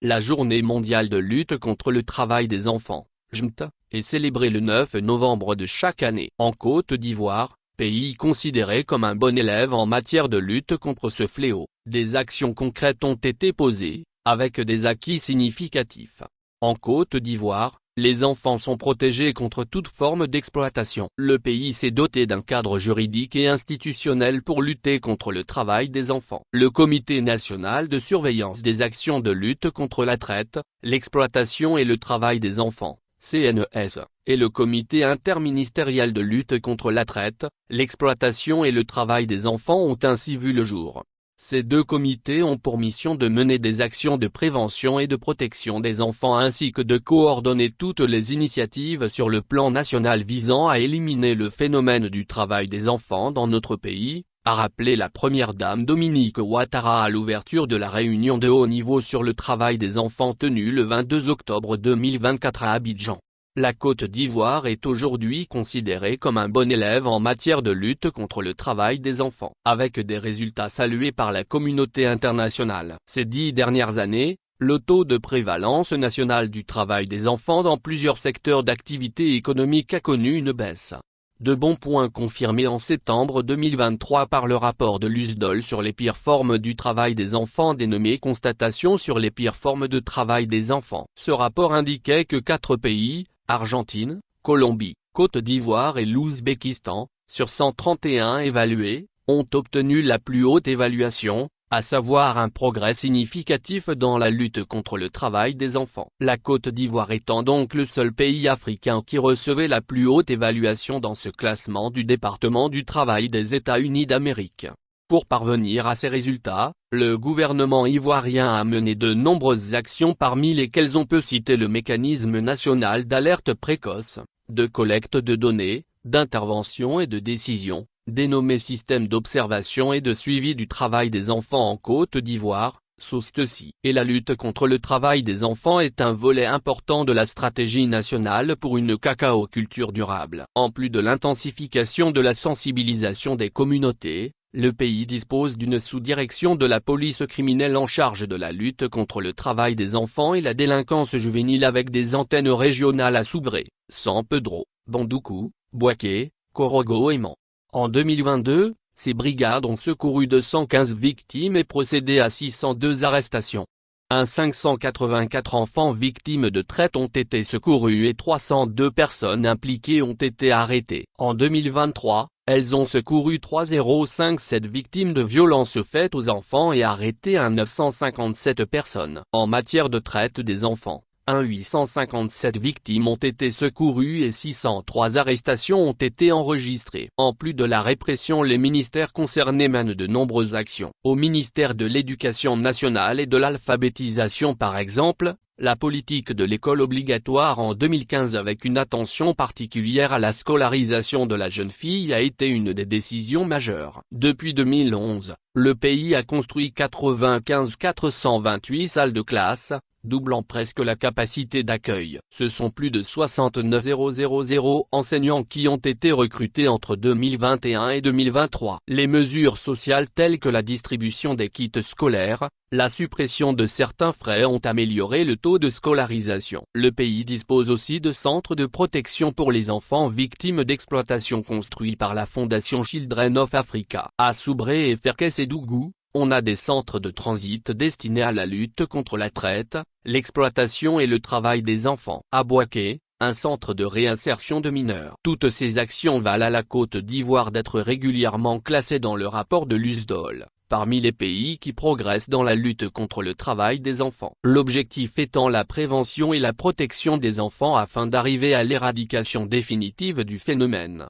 La Journée mondiale de lutte contre le travail des enfants, JMT, est célébrée le 9 novembre de chaque année. En Côte d'Ivoire, pays considéré comme un bon élève en matière de lutte contre ce fléau, des actions concrètes ont été posées, avec des acquis significatifs. En Côte d'Ivoire, les enfants sont protégés contre toute forme d'exploitation. Le pays s'est doté d'un cadre juridique et institutionnel pour lutter contre le travail des enfants. Le Comité national de surveillance des actions de lutte contre la traite, l'exploitation et le travail des enfants, CNES, et le Comité interministériel de lutte contre la traite, l'exploitation et le travail des enfants ont ainsi vu le jour. Ces deux comités ont pour mission de mener des actions de prévention et de protection des enfants ainsi que de coordonner toutes les initiatives sur le plan national visant à éliminer le phénomène du travail des enfants dans notre pays, a rappelé la première dame Dominique Ouattara à l'ouverture de la réunion de haut niveau sur le travail des enfants tenue le 22 octobre 2024 à Abidjan. La Côte d'Ivoire est aujourd'hui considérée comme un bon élève en matière de lutte contre le travail des enfants, avec des résultats salués par la communauté internationale. Ces 10 dernières années, le taux de prévalence nationale du travail des enfants dans plusieurs secteurs d'activité économique a connu une baisse. De bons points confirmés en septembre 2023 par le rapport de l'USDOL sur les pires formes du travail des enfants dénommé Constatation sur les pires formes de travail des enfants. Ce rapport indiquait que 4 pays, Argentine, Colombie, Côte d'Ivoire et l'Ouzbékistan, sur 131 évalués, ont obtenu la plus haute évaluation, à savoir un progrès significatif dans la lutte contre le travail des enfants. La Côte d'Ivoire étant donc le seul pays africain qui recevait la plus haute évaluation dans ce classement du département du travail des États-Unis d'Amérique. Pour parvenir à ces résultats, le gouvernement ivoirien a mené de nombreuses actions parmi lesquelles on peut citer le mécanisme national d'alerte précoce, de collecte de données, d'intervention et de décision, dénommé système d'observation et de suivi du travail des enfants en Côte d'Ivoire, SOSTECI. Et la lutte contre le travail des enfants est un volet important de la stratégie nationale pour une cacao-culture durable. En plus de l'intensification de la sensibilisation des communautés, le pays dispose d'une sous-direction de la police criminelle en charge de la lutte contre le travail des enfants et la délinquance juvénile avec des antennes régionales à Soubré, San Pedro, Bandoukou, Bouaké, Korogo et Mans. En 2022, ces brigades ont secouru 215 victimes et procédé à 602 arrestations. 584 enfants victimes de traite ont été secourus et 302 personnes impliquées ont été arrêtées. En 2023, elles ont secouru 3057 victimes de violences faites aux enfants et arrêté 957 personnes. En matière de traite des enfants, 857 victimes ont été secourues et 603 arrestations ont été enregistrées. En plus de la répression, les ministères concernés mènent de nombreuses actions. Au ministère de l'Éducation nationale et de l'alphabétisation par exemple, la politique de l'école obligatoire en 2015 avec une attention particulière à la scolarisation de la jeune fille a été une des décisions majeures. Depuis 2011, le pays a construit 95 428 salles de classe, doublant presque la capacité d'accueil. Ce sont plus de 69 000 enseignants qui ont été recrutés entre 2021 et 2023. Les mesures sociales telles que la distribution des kits scolaires, la suppression de certains frais ont amélioré le taux de scolarisation. Le pays dispose aussi de centres de protection pour les enfants victimes d'exploitation construits par la Fondation Children of Africa. À Soubré et Ferkes-Edougou, on a des centres de transit destinés à la lutte contre la traite, l'exploitation et le travail des enfants. À Bouaké, un centre de réinsertion de mineurs. Toutes ces actions valent à la Côte d'Ivoire d'être régulièrement classée dans le rapport de l'USDOL, parmi les pays qui progressent dans la lutte contre le travail des enfants. L'objectif étant la prévention et la protection des enfants afin d'arriver à l'éradication définitive du phénomène.